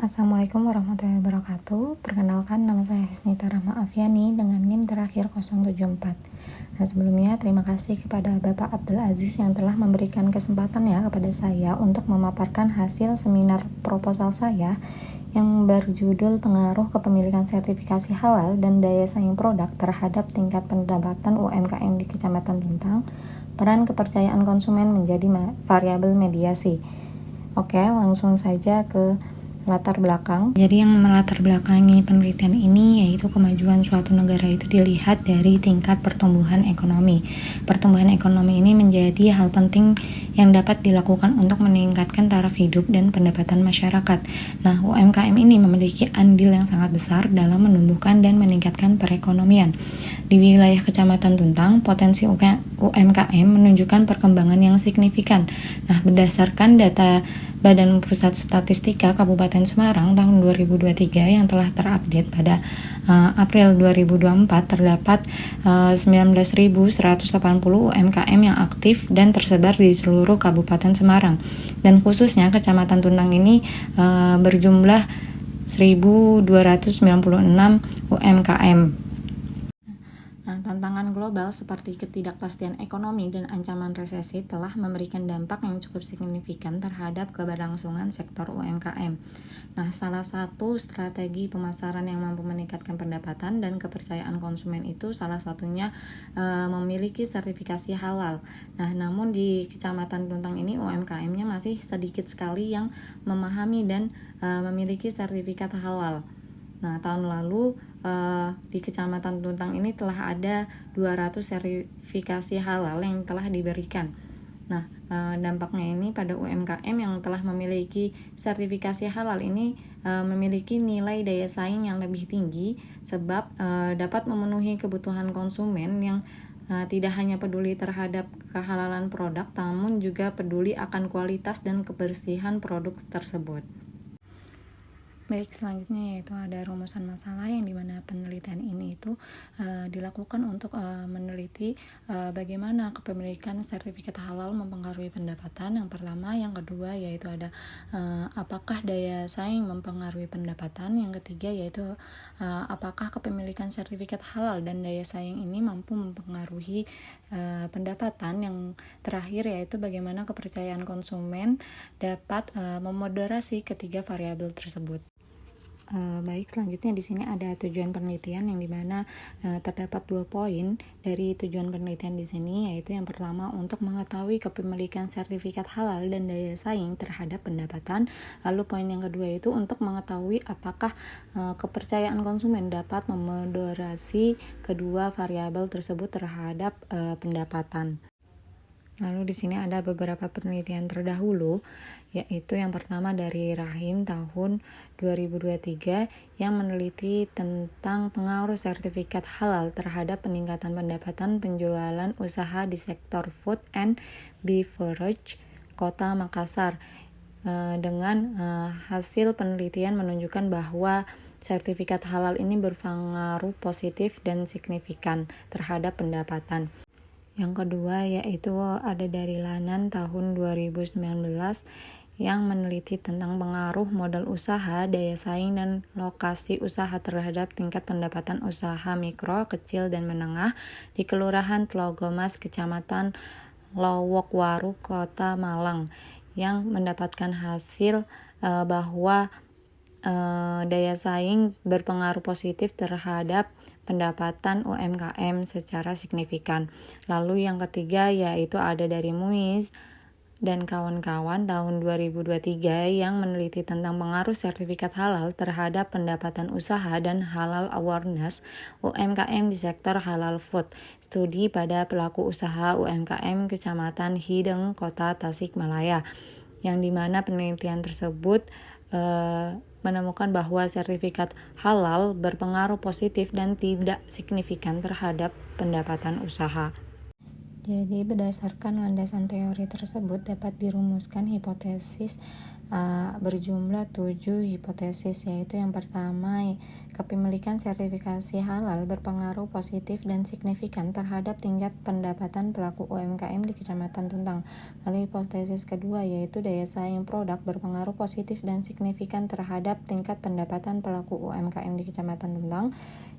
Assalamualaikum warahmatullahi wabarakatuh. Perkenalkan, nama saya Hisnita Rahma Afiani dengan NIM terakhir 074. Nah, sebelumnya terima kasih kepada Bapak Abdul Aziz yang telah memberikan kesempatan kepada saya untuk memaparkan hasil seminar proposal saya yang berjudul Pengaruh Kepemilikan Sertifikasi Halal dan Daya Saing Produk terhadap Tingkat Pendapatan UMKM di Kecamatan Tuntang, Peran Kepercayaan Konsumen Menjadi Variabel Mediasi. Oke, langsung saja ke latar belakang. Jadi yang melatar belakangi penelitian ini yaitu kemajuan suatu negara itu dilihat dari tingkat pertumbuhan ekonomi. Pertumbuhan ekonomi ini menjadi hal penting yang dapat dilakukan untuk meningkatkan taraf hidup dan pendapatan masyarakat. Nah, UMKM ini memiliki andil yang sangat besar dalam menumbuhkan dan meningkatkan perekonomian. Di wilayah Kecamatan Tuntang, potensi UMKM menunjukkan perkembangan yang signifikan. Nah, berdasarkan data Badan Pusat Statistika Kabupaten Semarang tahun 2023 yang telah terupdate pada April 2024, terdapat 19.180 UMKM yang aktif dan tersebar di seluruh Kabupaten Semarang. Dan khususnya Kecamatan Tuntang ini berjumlah 1.296 UMKM. Nah, tantangan global seperti ketidakpastian ekonomi dan ancaman resesi telah memberikan dampak yang cukup signifikan terhadap keberlangsungan sektor UMKM. Nah, salah satu strategi pemasaran yang mampu meningkatkan pendapatan dan kepercayaan konsumen itu salah satunya memiliki sertifikasi halal. Nah, namun di Kecamatan Tuntang ini UMKM-nya masih sedikit sekali yang memahami dan memiliki sertifikat halal. Nah, tahun lalu di Kecamatan Tuntang ini telah ada 200 sertifikasi halal yang telah diberikan. Nah, dampaknya ini pada UMKM yang telah memiliki sertifikasi halal ini memiliki nilai daya saing yang lebih tinggi sebab dapat memenuhi kebutuhan konsumen yang tidak hanya peduli terhadap kehalalan produk, namun juga peduli akan kualitas dan kebersihan produk tersebut. Baik, selanjutnya yaitu ada rumusan masalah yang dimana penelitian ini itu dilakukan untuk meneliti bagaimana kepemilikan sertifikat halal mempengaruhi pendapatan. Yang pertama, yang kedua yaitu ada apakah daya saing mempengaruhi pendapatan. Yang ketiga yaitu apakah kepemilikan sertifikat halal dan daya saing ini mampu mempengaruhi pendapatan. Yang terakhir yaitu bagaimana kepercayaan konsumen dapat memoderasi ketiga variabel tersebut. Baik, selanjutnya di sini ada tujuan penelitian yang dimana terdapat 2 poin dari tujuan penelitian di sini, yaitu yang pertama untuk mengetahui kepemilikan sertifikat halal dan daya saing terhadap pendapatan. Lalu poin yang kedua itu untuk mengetahui apakah kepercayaan konsumen dapat memoderasi kedua variabel tersebut terhadap pendapatan. Lalu di sini ada beberapa penelitian terdahulu, yaitu yang pertama dari Rahim tahun 2023 yang meneliti tentang pengaruh sertifikat halal terhadap peningkatan pendapatan penjualan usaha di sektor food and beverage Kota Makassar. Dengan hasil penelitian menunjukkan bahwa sertifikat halal ini berpengaruh positif dan signifikan terhadap pendapatan. Yang kedua yaitu ada dari Lanan tahun 2019 yang meneliti tentang pengaruh modal usaha, daya saing, dan lokasi usaha terhadap tingkat pendapatan usaha mikro, kecil, dan menengah di Kelurahan Tlogomas, Kecamatan Lowokwaru, Kota Malang, yang mendapatkan hasil bahwa daya saing berpengaruh positif terhadap pendapatan UMKM secara signifikan. Lalu yang ketiga yaitu ada dari Muiz dan kawan-kawan tahun 2023 yang meneliti tentang pengaruh sertifikat halal terhadap pendapatan usaha dan halal awareness UMKM di sektor halal food. Studi pada pelaku usaha UMKM Kecamatan Hideng, Kota Tasikmalaya, yang dimana penelitian tersebut menemukan bahwa sertifikat halal berpengaruh positif dan tidak signifikan terhadap pendapatan usaha. Jadi berdasarkan landasan teori tersebut dapat dirumuskan hipotesis berjumlah 7 hipotesis, yaitu yang pertama, kepemilikan sertifikasi halal berpengaruh positif dan signifikan terhadap tingkat pendapatan pelaku UMKM di Kecamatan Tuntang. Lalu hipotesis kedua yaitu daya saing produk berpengaruh positif dan signifikan terhadap tingkat pendapatan pelaku UMKM di Kecamatan Tuntang.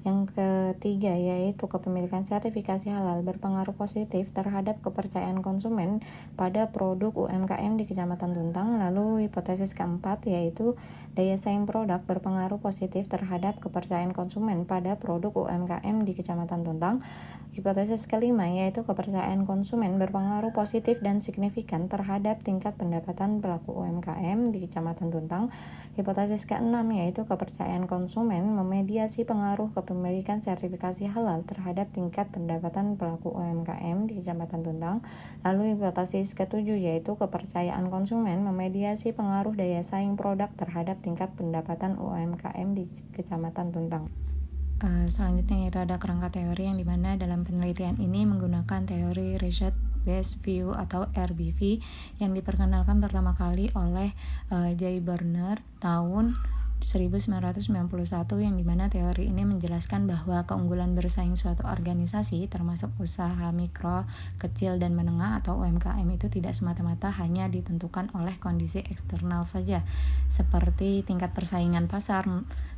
Yang ketiga yaitu kepemilikan sertifikasi halal berpengaruh positif terhadap kepercayaan konsumen pada produk UMKM di Kecamatan Tuntang. Lalu hipotesis keempat yaitu daya saing produk berpengaruh positif terhadap kepercayaan konsumen pada produk UMKM di Kecamatan Tuntang. Hipotesis kelima yaitu kepercayaan konsumen berpengaruh positif dan signifikan terhadap tingkat pendapatan pelaku UMKM di Kecamatan Tuntang. Hipotesis keenam yaitu kepercayaan konsumen memediasi pengaruh kepemilikan sertifikasi halal terhadap tingkat pendapatan pelaku UMKM di Kecamatan Tuntang. Lalu hipotesis ketujuh yaitu kepercayaan konsumen memediasi pengaruh daya saing produk terhadap tingkat pendapatan UMKM di Kecamatan Tuntang. Selanjutnya yaitu ada kerangka teori yang dimana dalam penelitian ini menggunakan teori Result Based View atau RBV yang diperkenalkan pertama kali oleh J. Berner tahun 1991, yang dimana teori ini menjelaskan bahwa keunggulan bersaing suatu organisasi termasuk usaha mikro, kecil, dan menengah atau UMKM itu tidak semata-mata hanya ditentukan oleh kondisi eksternal saja seperti tingkat persaingan pasar,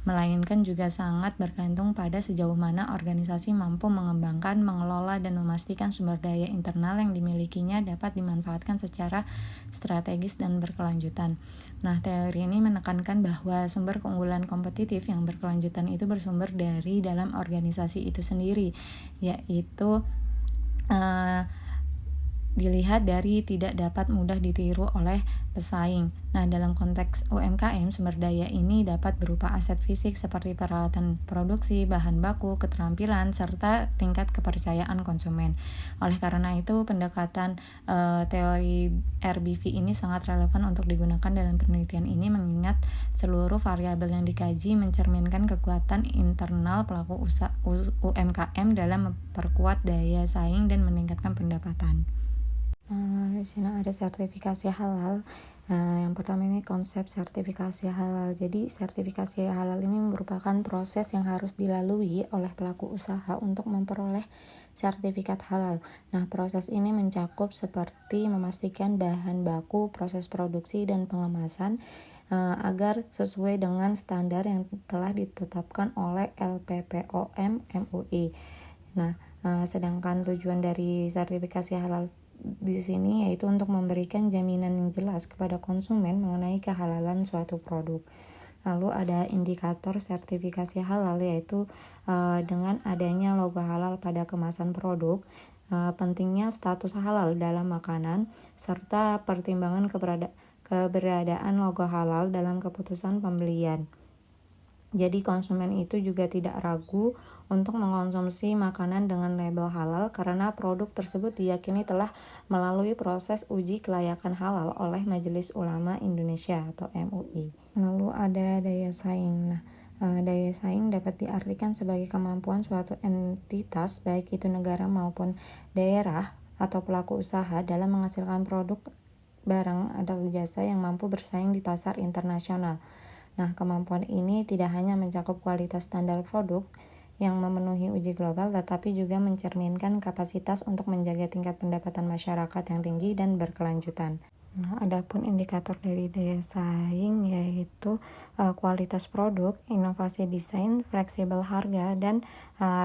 melainkan juga sangat bergantung pada sejauh mana organisasi mampu mengembangkan, mengelola, dan memastikan sumber daya internal yang dimilikinya dapat dimanfaatkan secara strategis dan berkelanjutan. Nah, teori ini menekankan bahwa sumber keunggulan kompetitif yang berkelanjutan itu bersumber dari dalam organisasi itu sendiri, yaitu dilihat dari tidak dapat mudah ditiru oleh pesaing. Nah, dalam konteks UMKM, sumber daya ini dapat berupa aset fisik seperti peralatan produksi, bahan baku, keterampilan, serta tingkat kepercayaan konsumen. Oleh karena itu, pendekatan teori RBV ini sangat relevan untuk digunakan dalam penelitian ini, mengingat seluruh variabel yang dikaji mencerminkan kekuatan internal pelaku usaha UMKM dalam memperkuat daya saing dan meningkatkan pendapatan. Di sini ada sertifikasi halal. Yang pertama ini konsep sertifikasi halal. Jadi sertifikasi halal ini merupakan proses yang harus dilalui oleh pelaku usaha untuk memperoleh sertifikat halal. Nah, proses ini mencakup seperti memastikan bahan baku, proses produksi, dan pengemasan agar sesuai dengan standar yang telah ditetapkan oleh LPPOM MUI. Nah, sedangkan tujuan dari sertifikasi halal di sini yaitu untuk memberikan jaminan yang jelas kepada konsumen mengenai kehalalan suatu produk. Lalu ada indikator sertifikasi halal, yaitu dengan adanya logo halal pada kemasan produk, pentingnya status halal dalam makanan, serta pertimbangan keberadaan logo halal dalam keputusan pembelian. Jadi konsumen itu juga tidak ragu untuk mengkonsumsi makanan dengan label halal karena produk tersebut diyakini telah melalui proses uji kelayakan halal oleh Majelis Ulama Indonesia atau MUI. Lalu ada daya saing. Nah, daya saing dapat diartikan sebagai kemampuan suatu entitas, baik itu negara maupun daerah atau pelaku usaha, dalam menghasilkan produk, barang, atau jasa yang mampu bersaing di pasar internasional. Nah, kemampuan ini tidak hanya mencakup kualitas standar produk yang memenuhi uji global, tetapi juga mencerminkan kapasitas untuk menjaga tingkat pendapatan masyarakat yang tinggi dan berkelanjutan. Nah, adapun indikator dari daya saing yaitu kualitas produk, inovasi desain, fleksibel harga, dan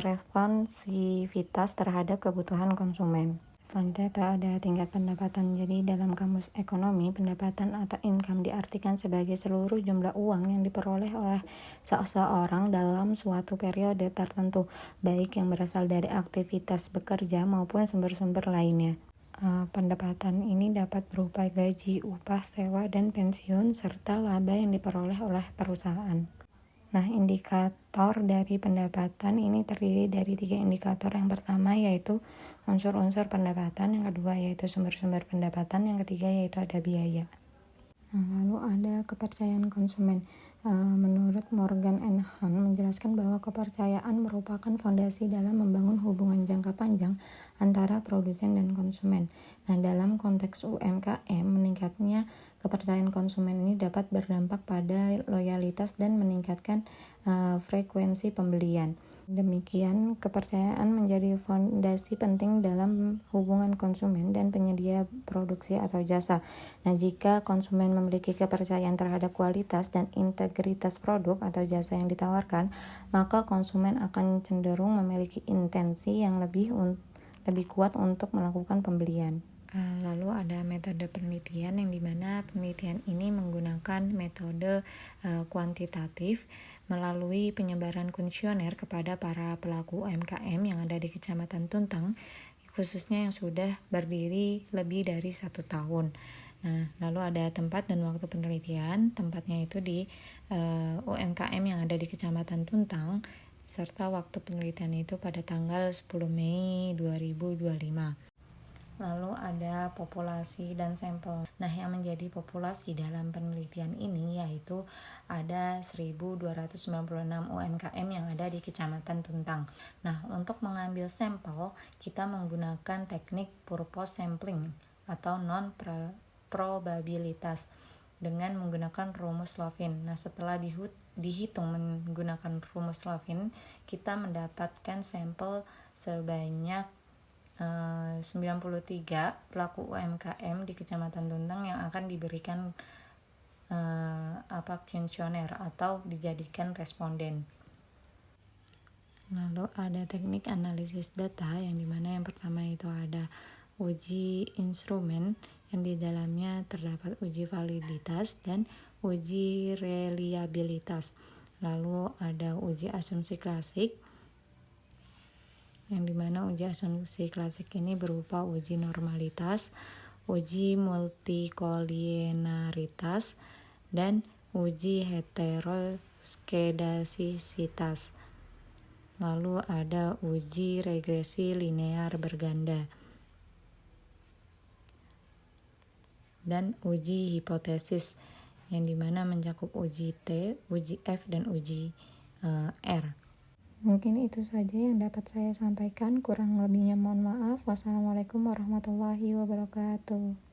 responsivitas terhadap kebutuhan konsumen. Selanjutnya ada tingkat pendapatan. Jadi dalam kamus ekonomi, pendapatan atau income diartikan sebagai seluruh jumlah uang yang diperoleh oleh seseorang dalam suatu periode tertentu, baik yang berasal dari aktivitas bekerja maupun sumber-sumber lainnya. Pendapatan ini dapat berupa gaji, upah, sewa, dan pensiun, serta laba yang diperoleh oleh perusahaan. Nah, indikator dari pendapatan ini terdiri dari 3 indikator. Yang pertama yaitu unsur-unsur pendapatan, yang kedua yaitu sumber-sumber pendapatan, yang ketiga yaitu ada biaya. Nah, lalu ada kepercayaan konsumen. Menurut Morgan & Hunt menjelaskan bahwa kepercayaan merupakan fondasi dalam membangun hubungan jangka panjang antara produsen dan konsumen. Nah, dalam konteks UMKM, meningkatnya Kepercayaan konsumen ini dapat berdampak pada loyalitas dan meningkatkan frekuensi pembelian. Demikian, kepercayaan menjadi fondasi penting dalam hubungan konsumen dan penyedia produksi atau jasa. Nah, jika konsumen memiliki kepercayaan terhadap kualitas dan integritas produk atau jasa yang ditawarkan, maka konsumen akan cenderung memiliki intensi yang lebih kuat untuk melakukan pembelian. Lalu ada metode penelitian yang dimana penelitian ini menggunakan metode kuantitatif melalui penyebaran kuesioner kepada para pelaku UMKM yang ada di Kecamatan Tuntang, khususnya yang sudah berdiri lebih dari 1 tahun. Nah, lalu ada tempat dan waktu penelitian. Tempatnya itu di UMKM yang ada di Kecamatan Tuntang, serta waktu penelitian itu pada tanggal 10 Mei 2025. Lalu ada populasi dan sampel. Nah, yang menjadi populasi dalam penelitian ini yaitu ada 1.296 UMKM yang ada di Kecamatan Tuntang. Nah, untuk mengambil sampel, kita menggunakan teknik purpose sampling atau non-probabilitas dengan menggunakan rumus Lovin. Nah, setelah dihitung menggunakan rumus Lovin, kita mendapatkan sampel sebanyak 93 pelaku UMKM di Kecamatan Tuntang yang akan diberikan kuesioner atau dijadikan responden. Lalu ada teknik analisis data yang dimana yang pertama itu ada uji instrumen yang di dalamnya terdapat uji validitas dan uji reliabilitas. Lalu ada uji asumsi klasik yang dimana uji asumsi klasik ini berupa uji normalitas, uji multikolinearitas, dan uji heteroskedasisitas. Lalu ada uji regresi linear berganda dan uji hipotesis yang dimana mencakup uji T, uji F, dan uji R. Mungkin itu saja yang dapat saya sampaikan, kurang lebihnya mohon maaf. Wassalamualaikum warahmatullahi wabarakatuh.